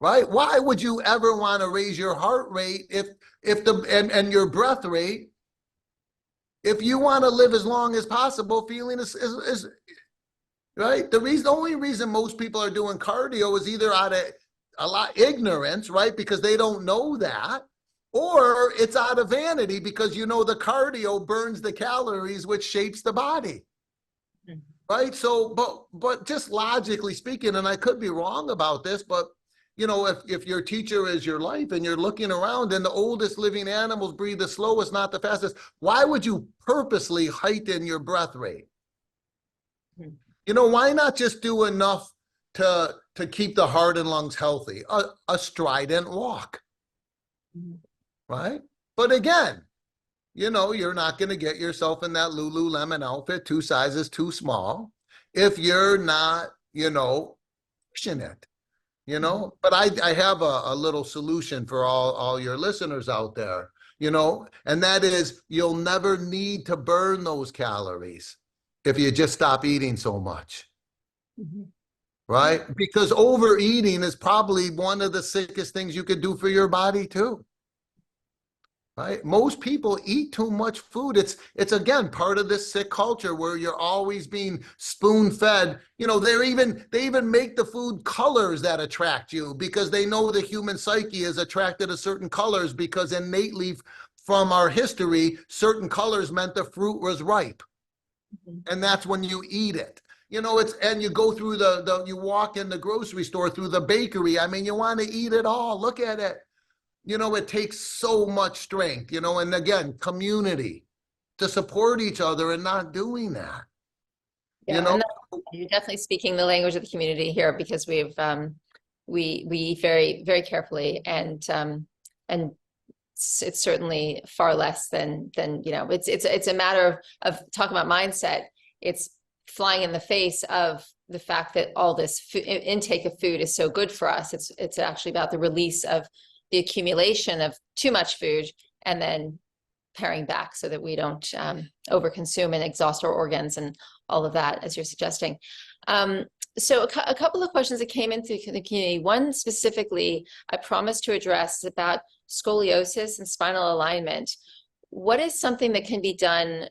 Right? Why would you ever want to raise your heart rate and your breath rate if you want to live as long as possible feeling is right? The only reason most people are doing cardio is either out of a lot ignorance, right? Because they don't know that, or it's out of vanity because the cardio burns the calories, which shapes the body. Right? So, but just logically speaking, and I could be wrong about this, but if your teacher is your life and you're looking around and the oldest living animals breathe the slowest, not the fastest, why would you purposely heighten your breath rate? Why not just do enough to keep the heart and lungs healthy? A strident walk, right? But again, you're not going to get yourself in that Lululemon outfit 2 sizes too small if you're not, pushing it, But I have a little solution for all your listeners out there, and that is you'll never need to burn those calories if you just stop eating so much. Right? Because overeating is probably one of the sickest things you could do for your body too. Right? Most people eat too much food. It's again part of this sick culture where you're always being spoon-fed. They even make the food colors that attract you because they know the human psyche is attracted to certain colors because innately from our history, certain colors meant the fruit was ripe. And that's when you eat it. And you go through you walk in the grocery store, through the bakery. I mean, you want to eat it all. Look at it. It takes so much strength, and again, community to support each other and not doing that. Yeah, you're definitely speaking the language of the community here because we eat very, very carefully and it's certainly far less than it's a matter of talking about mindset. It's flying in the face of the fact that all this intake of food is so good for us. It's actually about the release of the accumulation of too much food and then paring back so that we don't overconsume and exhaust our organs and all of that, as you're suggesting. So a couple of questions that came into the community. One specifically, I promised to address about scoliosis and spinal alignment. What is something that can be done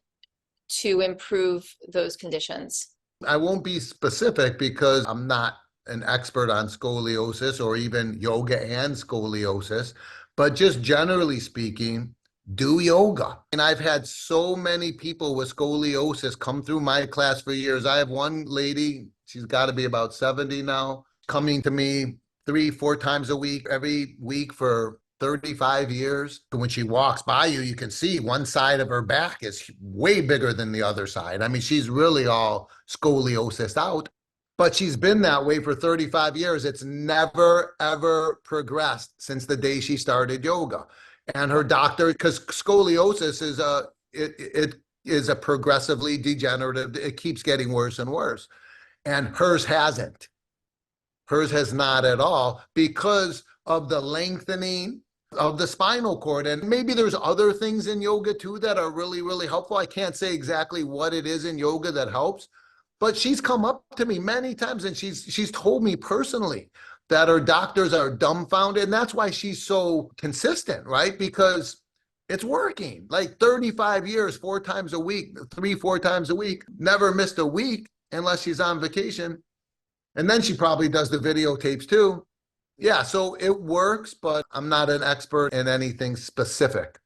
to improve those conditions? I won't be specific because I'm not an expert on scoliosis or even yoga and scoliosis, but just generally speaking, do yoga. And I've had so many people with scoliosis come through my class for years. I have one lady, she's got to be about 70 now, coming to me 3-4 times a week, every week for 35 years. When she walks by you, you can see one side of her back is way bigger than the other side. I mean, she's really all scoliosis out, but she's been that way for 35 years. It's never, ever progressed since the day she started yoga. And her doctor, because scoliosis is it is a progressively degenerative, it keeps getting worse and worse. And hers hasn't. Hers has not at all because of the lengthening of the spinal cord. And maybe there's other things in yoga too that are really, really helpful. I can't say exactly what it is in yoga that helps, but she's come up to me many times and she's told me personally that her doctors are dumbfounded. And that's why she's so consistent, right? Because it's working. Like 35 years, 4 times a week, 3-4 times a week, never missed a week unless she's on vacation. And then she probably does the videotapes too. Yeah, so it works, but I'm not an expert in anything specific.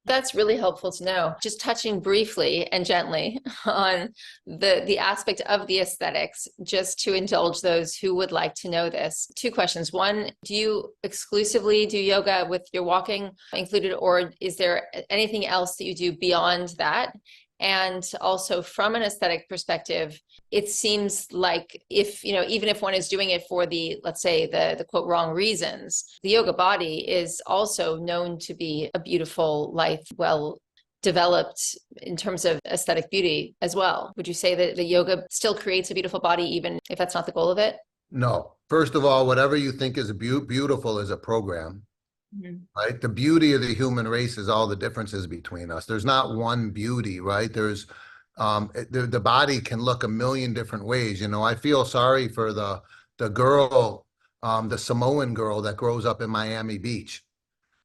That's really helpful to know. Just touching briefly and gently on the aspect of the aesthetics, just to indulge those who would like to know this. 2 questions. One, do you exclusively do yoga with your walking included, or is there anything else that you do beyond that? And also from an aesthetic perspective, it seems like if, even if one is doing it for the, let's say the quote, wrong reasons, the yoga body is also known to be a beautiful, lithe, well developed in terms of aesthetic beauty as well. Would you say that the yoga still creates a beautiful body, even if that's not the goal of it? No. First of all, whatever you think is beautiful is a program. Mm-hmm. Right? The beauty of the human race is all the differences between us. There's not one beauty, right? There's the body can look a million different ways. I feel sorry for the girl, the Samoan girl that grows up in Miami Beach.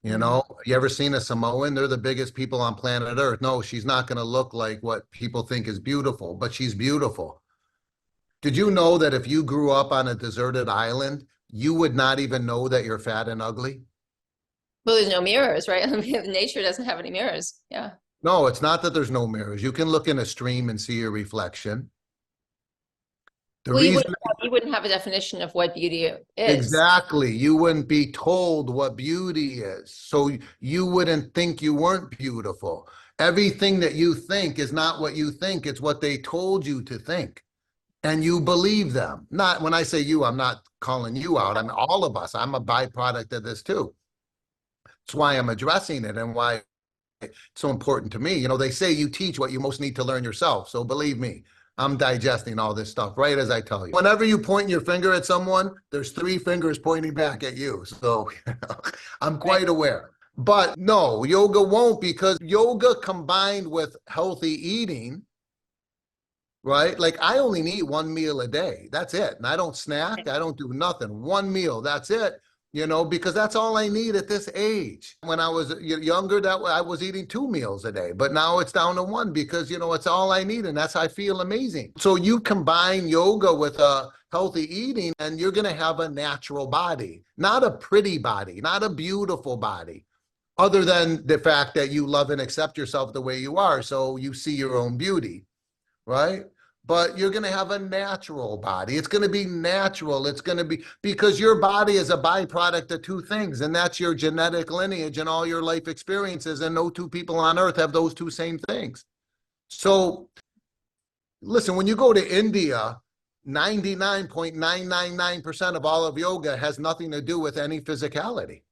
You ever seen a Samoan? They're the biggest people on planet Earth. No, she's not going to look like what people think is beautiful, but she's beautiful. Did you know that if you grew up on a deserted island, you would not even know that you're fat and ugly? Well, there's no mirrors, right? Nature doesn't have any mirrors. Yeah. No, it's not that there's no mirrors. You can look in a stream and see your reflection. Well, you wouldn't have a definition of what beauty is. Exactly. You wouldn't be told what beauty is. So you wouldn't think you weren't beautiful. Everything that you think is not what you think. It's what they told you to think. And you believe them. Not when I say you, I'm not calling you out. I'm all of us. I'm a byproduct of this too. That's why I'm addressing it and why it's so important to me. They say you teach what you most need to learn yourself. So believe me, I'm digesting all this stuff right as I tell you. Whenever you point your finger at someone, there's 3 fingers pointing back at you. So I'm quite aware. But no, yoga won't, because yoga combined with healthy eating, right? Like I only eat 1 meal a day. That's it. And I don't snack. I don't do nothing. 1 meal. That's it. Because that's all I need at this age. When I was younger, I was eating 2 meals a day, but now it's down to 1 because, it's all I need. And that's, I feel amazing. So you combine yoga with a healthy eating and you're going to have a natural body, not a pretty body, not a beautiful body, other than the fact that you love and accept yourself the way you are. So you see your own beauty, right? But you're going to have a natural body. It's going to be natural. It's going to be, because your body is a byproduct of 2 things, and that's your genetic lineage and all your life experiences. And no 2 people on earth have those 2 same things. So listen, when you go to India, 99.999% of all of yoga has nothing to do with any physicality.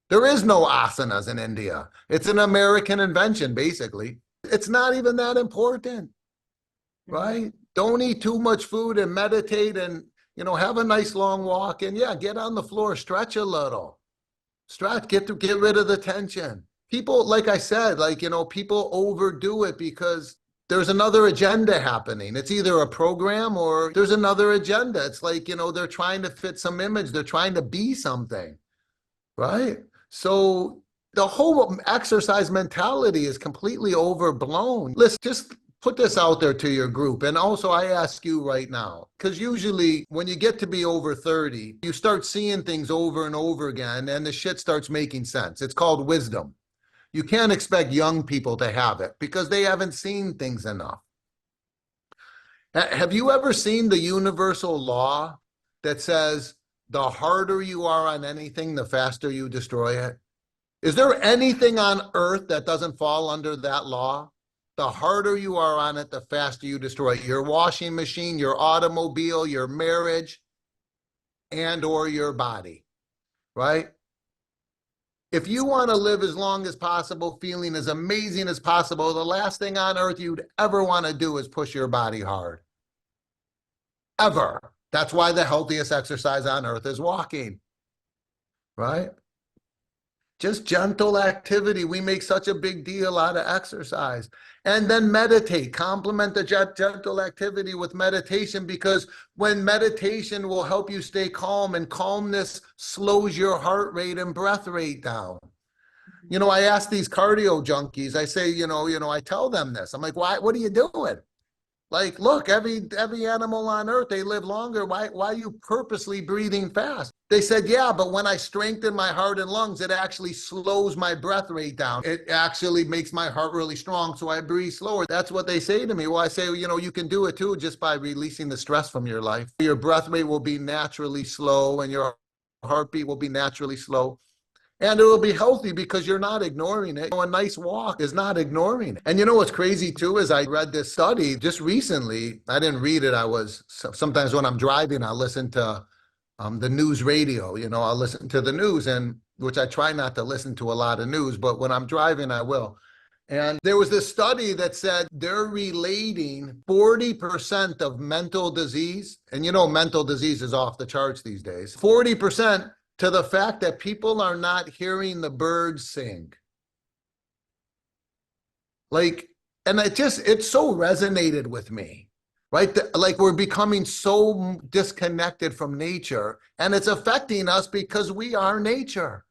There is no asanas in India. It's an American invention, basically. It's not even that important. Right? Don't eat too much food and meditate and, have a nice long walk and get on the floor, stretch a little. Stretch, get rid of the tension. people, like I said, like, you know, people overdo it because there's another agenda happening. It's either a program or there's another agenda. It's like, you know, they're trying to fit some image. They're trying to be something, right? So the whole exercise mentality is completely overblown. Let's just put this out there to your group. And also I ask you right now, because usually when you get to be over 30, you start seeing things over and over again and the shit starts making sense. It's called wisdom. You can't expect young people to have it because they haven't seen things enough. Have you ever seen the universal law that says the harder you are on anything, the faster you destroy it? Is there anything on earth that doesn't fall under that law? The harder you are on it, the faster you destroy it. Your washing machine, your automobile, your marriage, and or your body, right? If you want to live as long as possible, feeling as amazing as possible, the last thing on earth you'd ever want to do is push your body hard. Ever. That's why the healthiest exercise on earth is walking, right? Just gentle activity. We make such a big deal out of exercise. And then meditate. Complement the gentle activity with meditation, because when meditation will help you stay calm, and calmness slows your heart rate and breath rate down. You know, I ask these cardio junkies, I say, I tell them this. I'm like, why, what are you doing? Like, look, every animal on earth, they live longer. Why are you purposely breathing fast? They said, yeah, but when I strengthen my heart and lungs, it actually slows my breath rate down. It actually makes my heart really strong, so I breathe slower. That's what they say to me. Well, I say, you can do it too, just by releasing the stress from your life. Your breath rate will be naturally slow and your heartbeat will be naturally slow. And it will be healthy because you're not ignoring it. A nice walk is not ignoring it. And you know what's crazy too is I read this study just recently. I didn't read it. Sometimes when I'm driving, I listen to the news radio. I'll listen to the news, and which I try not to listen to a lot of news, but when I'm driving, I will. And there was this study that said they're relating 40% of mental disease, and mental disease is off the charts these days, 40% to the fact that people are not hearing the birds sing. Like, and it so resonated with me, right? Like, we're becoming so disconnected from nature, and it's affecting us because we are nature.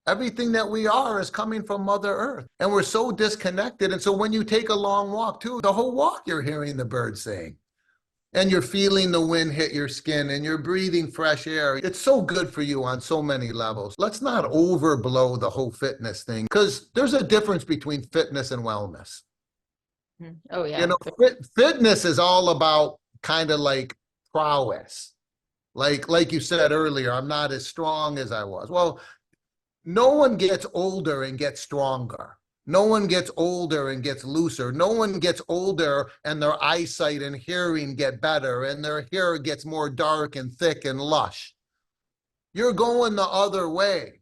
Everything that we are is coming from Mother Earth, and we're so disconnected. And so when you take a long walk too, the whole walk, you're hearing the birds sing. And you're feeling the wind hit your skin and you're breathing fresh air. It's so good for you on so many levels. Let's not overblow the whole fitness thing, because there's a difference between fitness and wellness. Oh, yeah. Fitness is all about kind of like prowess. Like you said earlier, I'm not as strong as I was. Well, no one gets older and gets stronger. No one gets older and gets looser. No one gets older and their eyesight and hearing get better and their hair gets more dark and thick and lush. You're going the other way,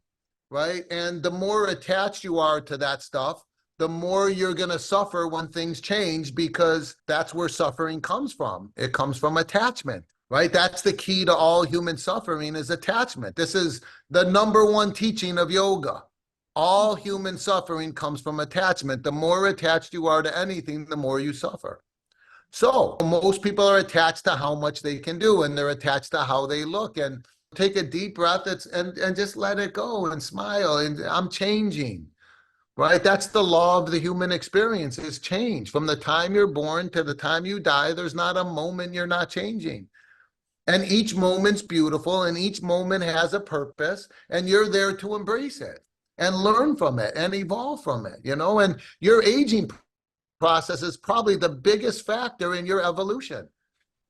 right? And the more attached you are to that stuff, the more you're going to suffer when things change, because that's where suffering comes from. It comes from attachment, right? That's the key to all human suffering, is attachment. This is the number one teaching of yoga. All human suffering comes from attachment. The more attached you are to anything, the more you suffer. So most people are attached to how much they can do, and they're attached to how they look. And take a deep breath and just let it go and smile. And I'm changing, right? That's the law of the human experience, is change. From the time you're born to the time you die, there's not a moment you're not changing. And each moment's beautiful, and each moment has a purpose, and you're there to embrace it and learn from it and evolve from it, and your aging process is probably the biggest factor in your evolution,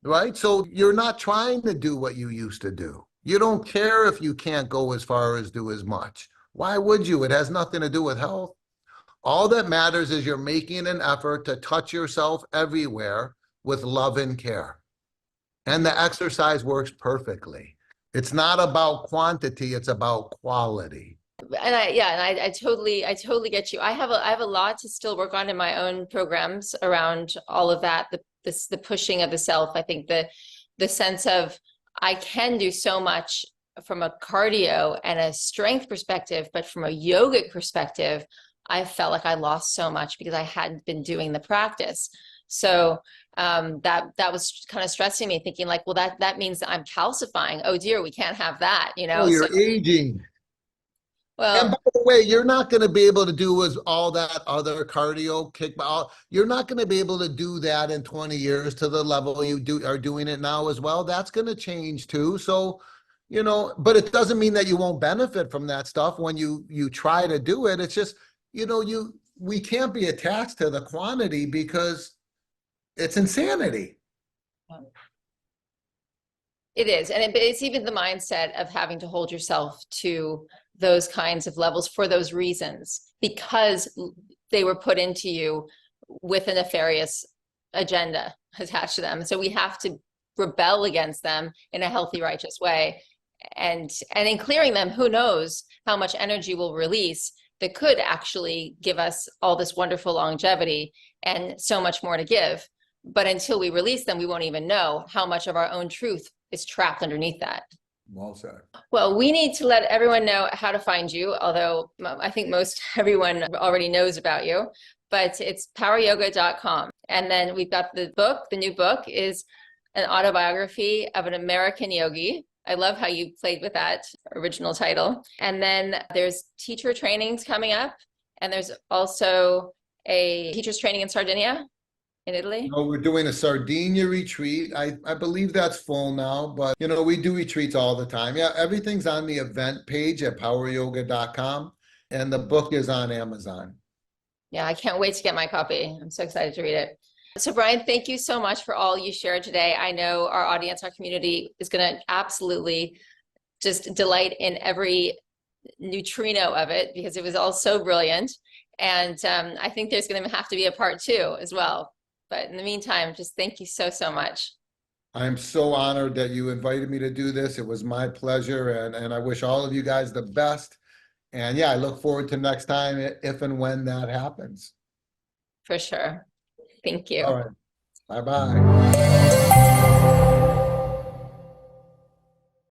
right? So you're not trying to do what you used to do. You don't care if you can't go as far as do as much. Why would you? It has nothing to do with health. All that matters is you're making an effort to touch yourself everywhere with love and care. And the exercise works perfectly. It's not about quantity, it's about quality. And I totally get you. I have a lot to still work on in my own programs around all of that. The pushing of the self. I think the sense of I can do so much from a cardio and a strength perspective, but from a yogic perspective, I felt like I lost so much because I hadn't been doing the practice. So that was kind of stressing me, thinking like, well, that means that I'm calcifying. Oh dear, we can't have that, you know? Oh, So, you're aging. And by well, the way, you're not going to be able to do as all that other cardio, kickball. You're not going to be able to do that in 20 years to the level you are doing it now as well. That's going to change too. So, you know, but it doesn't mean that you won't benefit from that stuff when you try to do it. It's just, you know, we can't be attached to the quantity because it's insanity. it is. And it's even the mindset of having to hold yourself to those kinds of levels for those reasons, because they were put into you with a nefarious agenda attached to them. So we have to rebel against them in a healthy, righteous way. And in clearing them, who knows how much energy we'll release that could actually give us all this wonderful longevity and so much more to give. But until we release them, we won't even know how much of our own truth is trapped underneath that. Well said. Well, we need to let everyone know how to find you, although I think most everyone already knows about you, but it's poweryoga.com. And then we've got the book. The new book is an autobiography of an American yogi. I love how you played with that original title. And then there's teacher trainings coming up. And there's also a teacher's training in Sardinia, in Italy. No, we're doing a Sardinia retreat. I believe that's full now, but you know, we do retreats all the time. Yeah, everything's on the event page at poweryoga.com, and the book is on Amazon. Yeah, I can't wait to get my copy. I'm so excited to read it. So Bryan, thank you so much for all you shared today. I know our audience, our community is going to absolutely just delight in every neutrino of it because it was all so brilliant. And I think there's going to have to be a part 2 as well. But in the meantime, just thank you so, so much. I'm so honored that you invited me to do this. It was my pleasure, and I wish all of you guys the best. And yeah, I look forward to next time if and when that happens. For sure. Thank you. All right. Bye-bye.